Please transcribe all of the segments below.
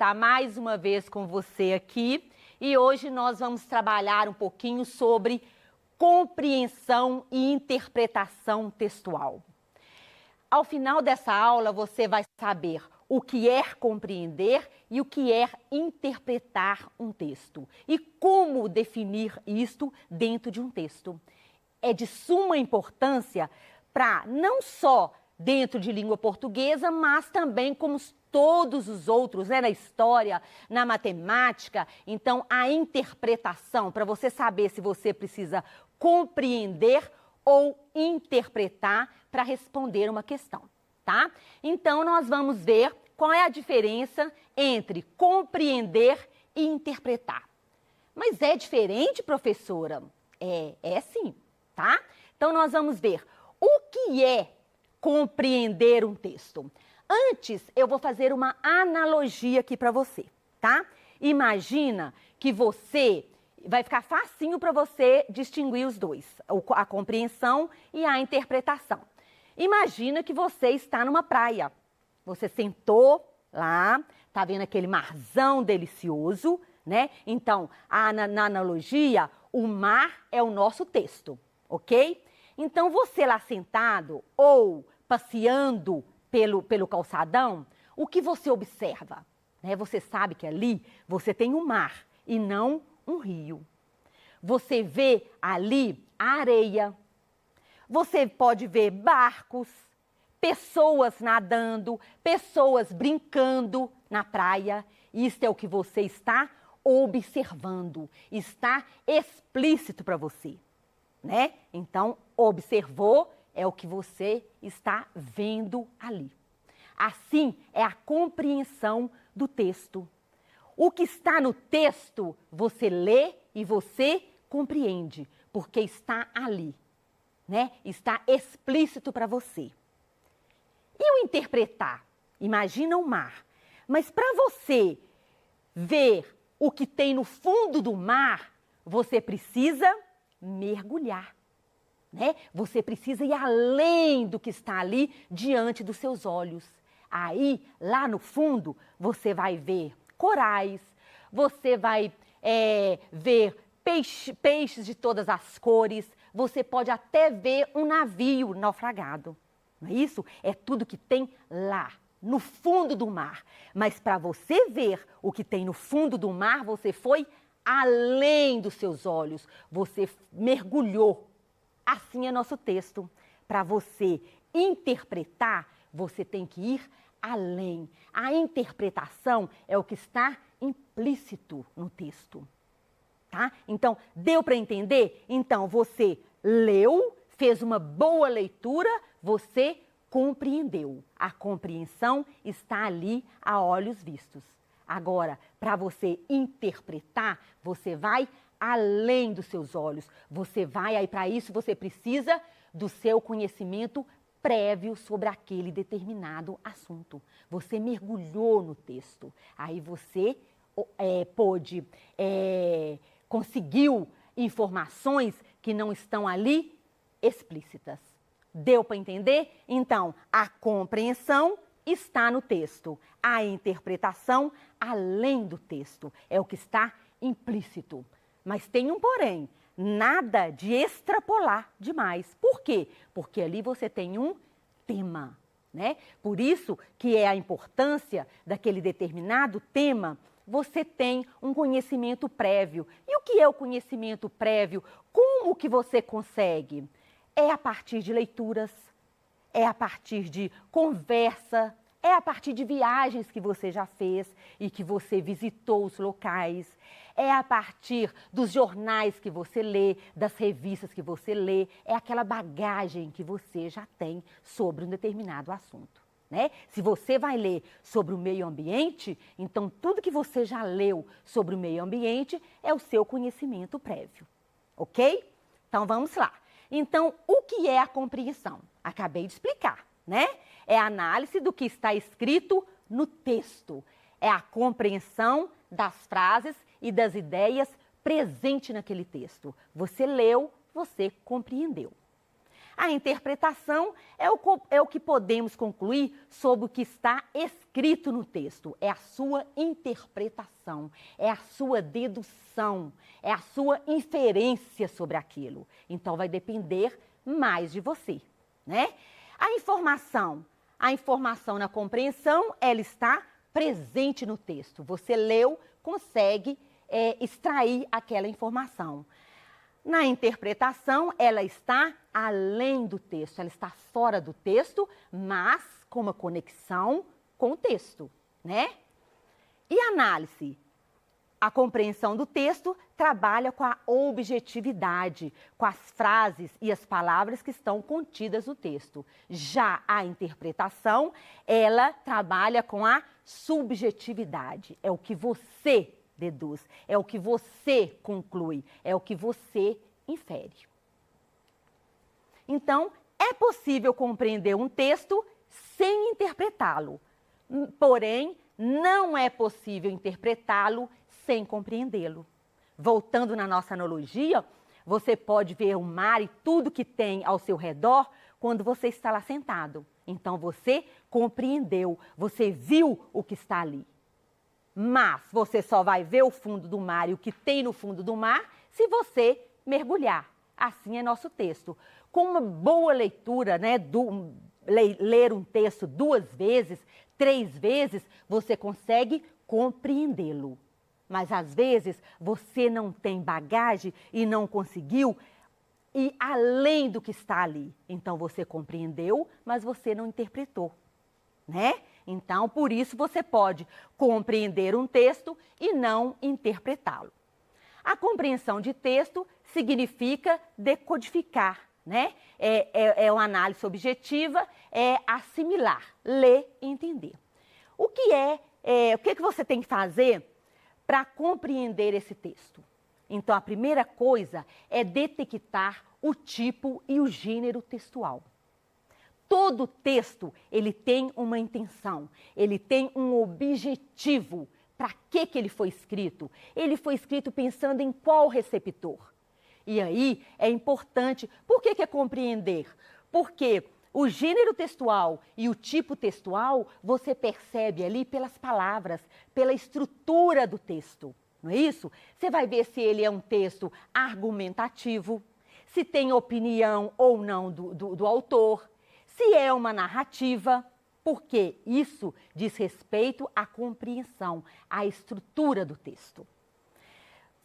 estar mais uma vez com você aqui e hoje nós vamos trabalhar um pouquinho sobre compreensão e interpretação textual. Ao final dessa aula você vai saber o que é compreender e o que é interpretar um texto e como definir isto dentro de um texto. É de suma importância para não só dentro de língua portuguesa, mas também como todos os outros, né, na história, na matemática. Então, a interpretação, para você saber se você precisa compreender ou interpretar para responder uma questão, tá? Então, nós vamos ver qual é a diferença entre compreender e interpretar. Mas é diferente, professora? É sim, tá? Então, nós vamos ver o que é compreender um texto. Antes, eu vou fazer uma analogia aqui para você, tá? Imagina que você... vai ficar facinho para você distinguir os dois, a compreensão e a interpretação. Imagina que você está numa praia. Você sentou lá, tá vendo aquele marzão delicioso, né? Então, na analogia, o mar é o nosso texto, ok? Então, você lá sentado ou passeando pelo calçadão, o que você observa? Né? Você sabe que ali você tem um mar e não um rio. Você vê ali a areia. Você pode ver barcos, pessoas nadando, pessoas brincando na praia. Isso é o que você está observando. Está explícito para você, né? Então, observou é o que você está vendo ali. Assim é a compreensão do texto. O que está no texto, você lê e você compreende, porque está ali, né? Está explícito para você. E o interpretar? Imagina o mar. Mas para você ver o que tem no fundo do mar, você precisa mergulhar, né? Você precisa ir além do que está ali diante dos seus olhos. Aí, lá no fundo, você vai ver corais, você vai ver peixes de todas as cores, você pode até ver um navio naufragado. Não é isso? É tudo que tem lá, no fundo do mar. Mas para você ver o que tem no fundo do mar, você foi além dos seus olhos, você mergulhou. Assim é nosso texto. Para você interpretar, você tem que ir além. A interpretação é o que está implícito no texto, tá? Então, deu para entender? Então, você leu, fez uma boa leitura, você compreendeu. A compreensão está ali a olhos vistos. Agora, para você interpretar, você vai além dos seus olhos. Você vai, aí para isso você precisa do seu conhecimento prévio sobre aquele determinado assunto. Você mergulhou no texto. Aí você conseguiu informações que não estão ali explícitas. Deu para entender? Então, a compreensão está no texto. A interpretação, além do texto, é o que está implícito. Mas tem um porém, nada de extrapolar demais. Por quê? Porque ali você tem um tema, né? Por isso que é a importância daquele determinado tema, você tem um conhecimento prévio. E o que é o conhecimento prévio? Como que você consegue? É a partir de leituras, é a partir de conversa, é a partir de viagens que você já fez e que você visitou os locais. É a partir dos jornais que você lê, das revistas que você lê. É aquela bagagem que você já tem sobre um determinado assunto, né? Se você vai ler sobre o meio ambiente, então tudo que você já leu sobre o meio ambiente é o seu conhecimento prévio, ok? Então vamos lá. Então, o que é a compreensão? Acabei de explicar, né? É a análise do que está escrito no texto. É a compreensão das frases e das ideias presentes naquele texto. Você leu, você compreendeu. A interpretação é o que podemos concluir sobre o que está escrito no texto. É a sua interpretação, é a sua dedução, é a sua inferência sobre aquilo. Então, vai depender mais de você, né? A informação na compreensão, ela está presente no texto. Você leu, consegue extrair aquela informação. Na interpretação, ela está além do texto, ela está fora do texto, mas com uma conexão com o texto, né? E análise? A compreensão do texto trabalha com a objetividade, com as frases e as palavras que estão contidas no texto. Já a interpretação, ela trabalha com a subjetividade, é o que você deduz, é o que você conclui, é o que você infere. Então, é possível compreender um texto sem interpretá-lo, porém, não é possível interpretá-lo sem compreendê-lo. Voltando na nossa analogia, você pode ver o mar e tudo que tem ao seu redor quando você está lá sentado. Então, você compreendeu, você viu o que está ali. Mas você só vai ver o fundo do mar e o que tem no fundo do mar se você mergulhar. Assim é nosso texto. Com uma boa leitura, né, ler um texto 2 vezes, 3 vezes, você consegue compreendê-lo. Mas às vezes você não tem bagagem e não conseguiu ir além do que está ali. Então você compreendeu, mas você não interpretou, né? Então, por isso, você pode compreender um texto e não interpretá-lo. A compreensão de texto significa decodificar, né? É uma análise objetiva, é assimilar, ler e entender. O que você tem que fazer para compreender esse texto? Então, a primeira coisa é detectar o tipo e o gênero textual. Todo texto, ele tem uma intenção, ele tem um objetivo. Para que ele foi escrito? Ele foi escrito pensando em qual receptor? E aí é importante, por que é compreender? Porque o gênero textual e o tipo textual, você percebe ali pelas palavras, pela estrutura do texto, não é isso? Você vai ver se ele é um texto argumentativo, se tem opinião ou não do autor, se é uma narrativa, porque isso diz respeito à compreensão, à estrutura do texto.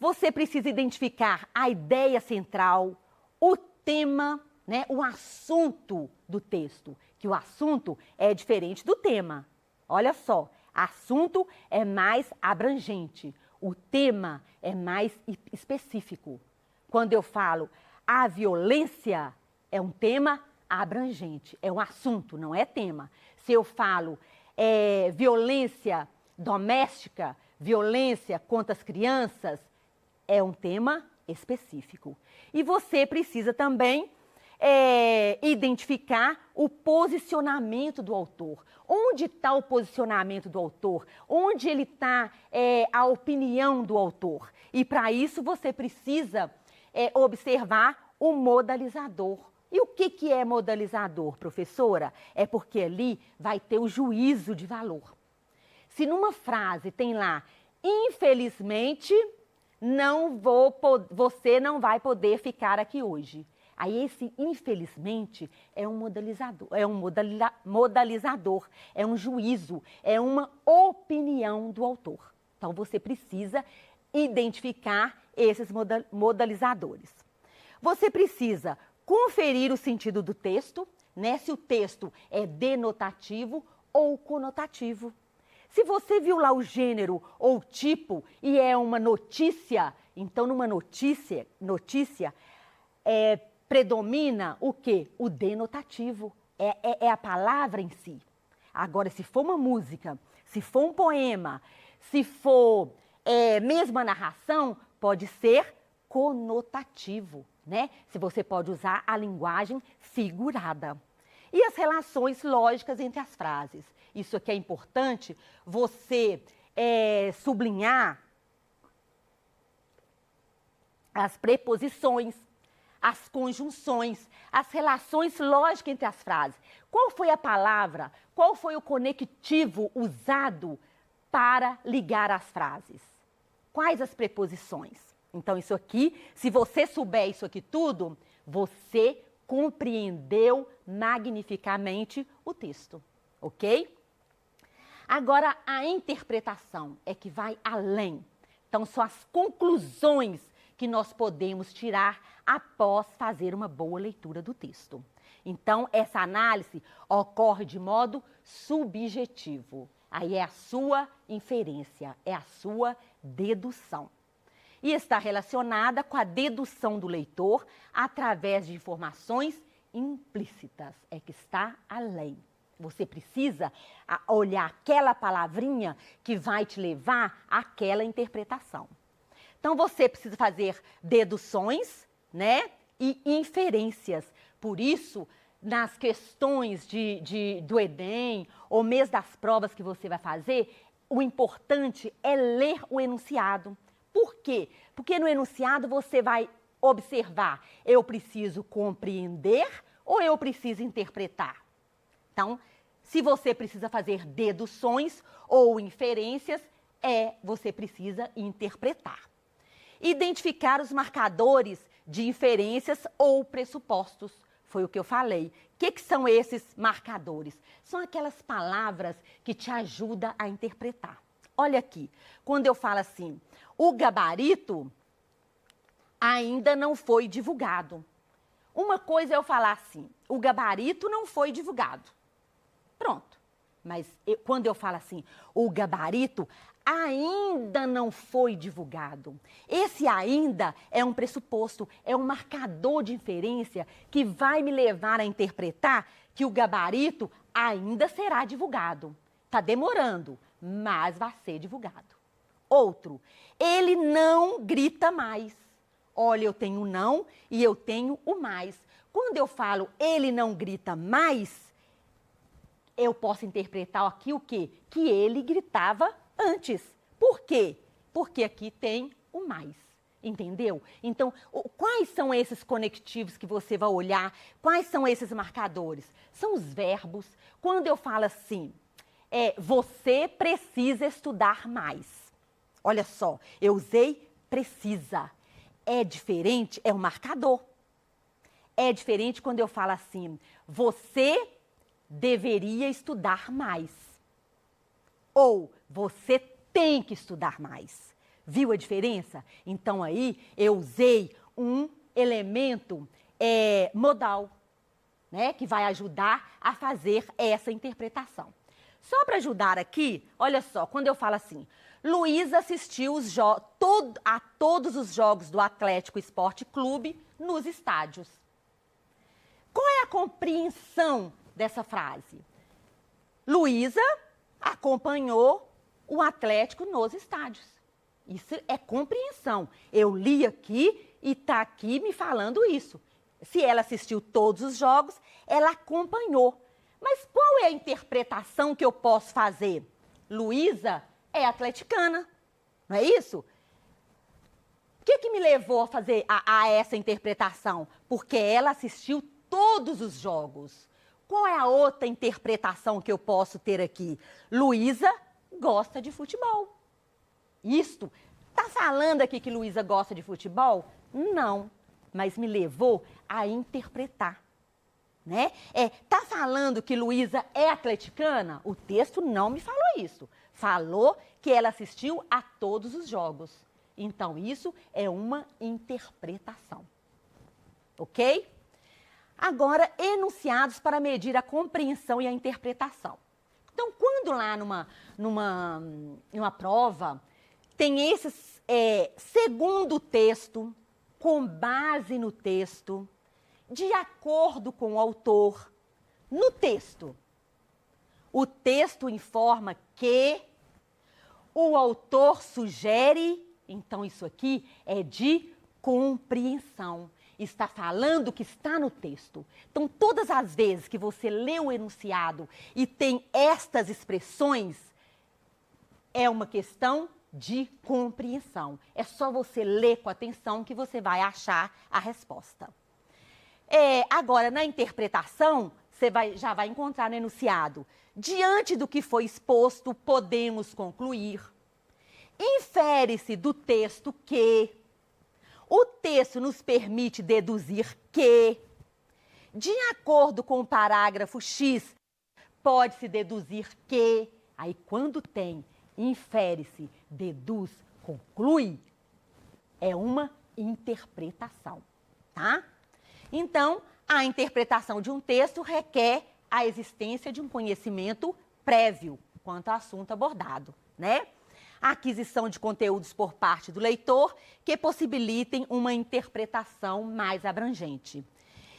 Você precisa identificar a ideia central, o tema, né, o assunto do texto, que o assunto é diferente do tema. Olha só, assunto é mais abrangente, o tema é mais específico. Quando eu falo a violência, é um tema abrangente, é um assunto, não é tema. Se eu falo violência doméstica, violência contra as crianças, é um tema específico. E você precisa também identificar o posicionamento do autor. Onde está o posicionamento do autor? Onde ele está a opinião do autor? E para isso você precisa observar o modalizador. E o que é modalizador, professora? É porque ali vai ter o juízo de valor. Se numa frase tem lá, infelizmente, você não vai poder ficar aqui hoje. Aí esse infelizmente é um modalizador, é um juízo, é uma opinião do autor. Então você precisa identificar esses modalizadores. Você precisa conferir o sentido do texto, né? Se o texto é denotativo ou conotativo. Se você viu lá o gênero ou tipo e é uma notícia, então numa notícia predomina o quê? O denotativo, é a palavra em si. Agora, se for uma música, se for um poema, se for mesmo a narração, pode ser conotativo, né? Se você pode usar a linguagem figurada. E as relações lógicas entre as frases. Isso aqui é importante você sublinhar as preposições, as conjunções, as relações lógicas entre as frases. Qual foi a palavra, qual foi o conectivo usado para ligar as frases? Quais as preposições? Então, isso aqui, se você souber isso aqui tudo, você compreendeu magnificamente o texto, ok? Agora, a interpretação é que vai além. Então, são as conclusões que nós podemos tirar após fazer uma boa leitura do texto. Então, essa análise ocorre de modo subjetivo. Aí é a sua inferência, é a sua dedução. E está relacionada com a dedução do leitor através de informações implícitas, é que está além. Você precisa olhar aquela palavrinha que vai te levar àquela interpretação. Então, você precisa fazer deduções, né, e inferências. Por isso, nas questões do Enem, ou mesmo das provas que você vai fazer, o importante é ler o enunciado. Por quê? Porque no enunciado você vai observar, eu preciso compreender ou eu preciso interpretar? Então, se você precisa fazer deduções ou inferências, você precisa interpretar. Identificar os marcadores de inferências ou pressupostos. Foi o que eu falei. O que são esses marcadores? São aquelas palavras que te ajudam a interpretar. Olha aqui, quando eu falo assim, o gabarito ainda não foi divulgado. Uma coisa é eu falar assim, o gabarito não foi divulgado. Pronto. Mas quando eu falo assim, o gabarito ainda não foi divulgado. Esse ainda é um pressuposto, é um marcador de inferência que vai me levar a interpretar que o gabarito ainda será divulgado. Está demorando, mas vai ser divulgado. Outro, ele não grita mais. Olha, eu tenho o não e eu tenho o mais. Quando eu falo ele não grita mais, eu posso interpretar aqui o quê? Que ele gritava antes. Por quê? Porque aqui tem o mais. Entendeu? Então, quais são esses conectivos que você vai olhar? Quais são esses marcadores? São os verbos. Quando eu falo assim, você precisa estudar mais. Olha só, eu usei precisa. É diferente, é um marcador. É diferente quando eu falo assim, você deveria estudar mais. Ou você tem que estudar mais. Viu a diferença? Então aí eu usei um elemento modal, né, que vai ajudar a fazer essa interpretação. Só para ajudar aqui, olha só, quando eu falo assim, Luísa assistiu a todos os jogos do Atlético Esporte Clube nos estádios. Qual é a compreensão dessa frase? Luísa acompanhou o Atlético nos estádios. Isso é compreensão. Eu li aqui e está aqui me falando isso. Se ela assistiu todos os jogos, ela acompanhou. Mas qual é a interpretação que eu posso fazer? Luísa é atleticana, não é isso? O que me levou a fazer essa interpretação? Porque ela assistiu todos os jogos. Qual é a outra interpretação que eu posso ter aqui? Luísa gosta de futebol. Isto, tá falando aqui que Luísa gosta de futebol? Não, mas me levou a interpretar. Né? Tá falando que Luísa é atleticana? O texto não me falou isso. Falou que ela assistiu a todos os jogos. Então, isso é uma interpretação. Ok? Agora, enunciados para medir a compreensão e a interpretação. Então, quando lá numa prova, tem esses, segundo o texto, com base no texto, de acordo com o autor, no texto. O texto informa que o autor sugere, então isso aqui é de compreensão. Está falando que está no texto. Então, todas as vezes que você lê o enunciado e tem estas expressões, é uma questão de compreensão. É só você ler com atenção que você vai achar a resposta. Agora, na interpretação, você já vai encontrar no enunciado. Diante do que foi exposto, podemos concluir. Infere-se do texto que. O texto nos permite deduzir que. De acordo com o parágrafo X, pode-se deduzir que. Aí, quando tem infere-se, deduz, conclui, é uma interpretação, tá? Então, a interpretação de um texto requer a existência de um conhecimento prévio quanto ao assunto abordado, né? A aquisição de conteúdos por parte do leitor que possibilitem uma interpretação mais abrangente.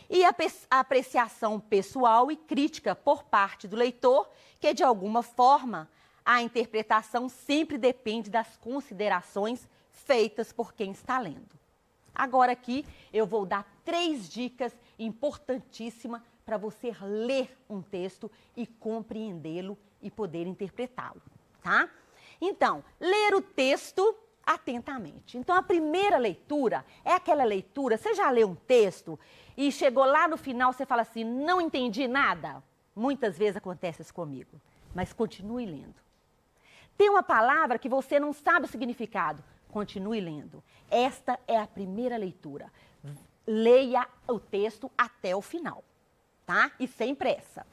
E a apreciação pessoal e crítica por parte do leitor, que de alguma forma a interpretação sempre depende das considerações feitas por quem está lendo. Agora aqui eu vou dar 3 dicas importantíssimas para você ler um texto e compreendê-lo e poder interpretá-lo, tá? Então, ler o texto atentamente. Então, a primeira leitura é aquela leitura, você já leu um texto e chegou lá no final, você fala assim, não entendi nada? Muitas vezes acontece isso comigo, mas continue lendo. Tem uma palavra que você não sabe o significado, continue lendo. Esta é a primeira leitura. Leia o texto até o final, tá? E sem pressa.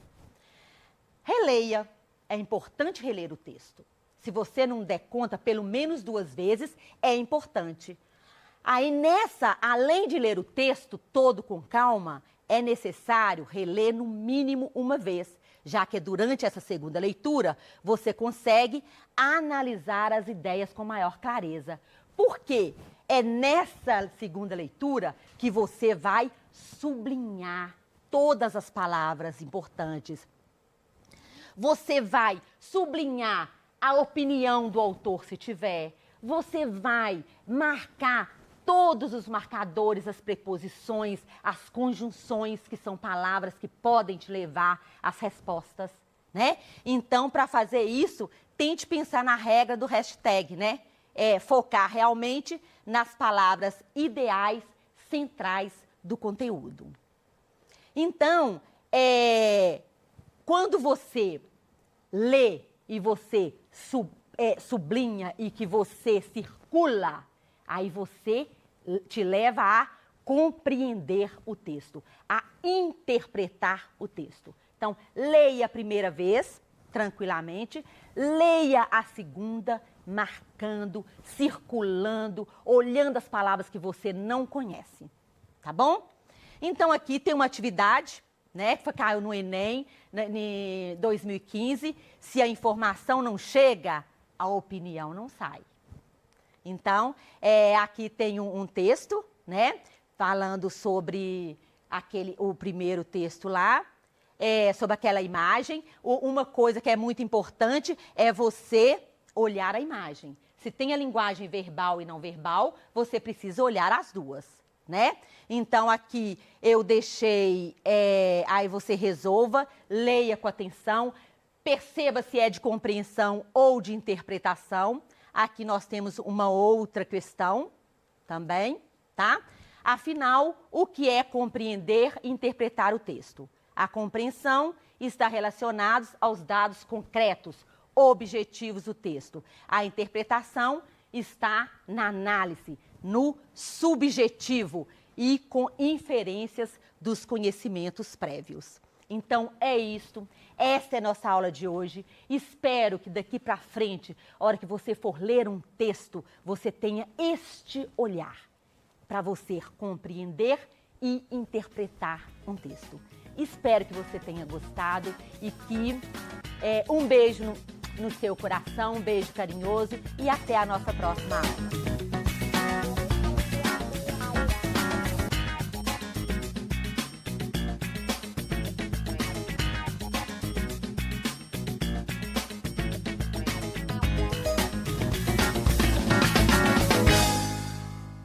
Releia. É importante reler o texto. Se você não der conta pelo menos 2 vezes, é importante. Aí nessa, além de ler o texto todo com calma, é necessário reler no mínimo 1 vez, já que durante essa segunda leitura você consegue analisar as ideias com maior clareza. Por quê? É nessa segunda leitura que você vai sublinhar todas as palavras importantes. Você vai sublinhar a opinião do autor, se tiver. Você vai marcar todos os marcadores, as preposições, as conjunções, que são palavras que podem te levar às respostas, né? Então, para fazer isso, tente pensar na regra do hashtag, né? Focar realmente nas palavras ideais, centrais do conteúdo. Então, quando você lê e você sublinha e que você circula, aí você te leva a compreender o texto, a interpretar o texto. Então, leia a primeira vez, tranquilamente, leia a segunda, marcando, circulando, olhando as palavras que você não conhece, tá bom? Então, aqui tem uma atividade, né, que caiu no Enem, em 2015, se a informação não chega, a opinião não sai. Então, aqui tem um texto, né, falando sobre o primeiro texto lá, sobre aquela imagem. Uma coisa que é muito importante é você olhar a imagem. Se tem a linguagem verbal e não verbal, você precisa olhar as duas, né? Então, aqui eu deixei, aí você resolva, leia com atenção, perceba se é de compreensão ou de interpretação. Aqui nós temos uma outra questão também, tá? Afinal, o que é compreender e interpretar o texto? A compreensão está relacionada aos dados concretos, objetivos do texto. A interpretação está na análise, no subjetivo e com inferências dos conhecimentos prévios. Então, é isto. Essa é a nossa aula de hoje. Espero que daqui para frente, a hora que você for ler um texto, você tenha este olhar para você compreender e interpretar um texto. Espero que você tenha gostado e que um beijo no seu coração, um beijo carinhoso e até a nossa próxima aula.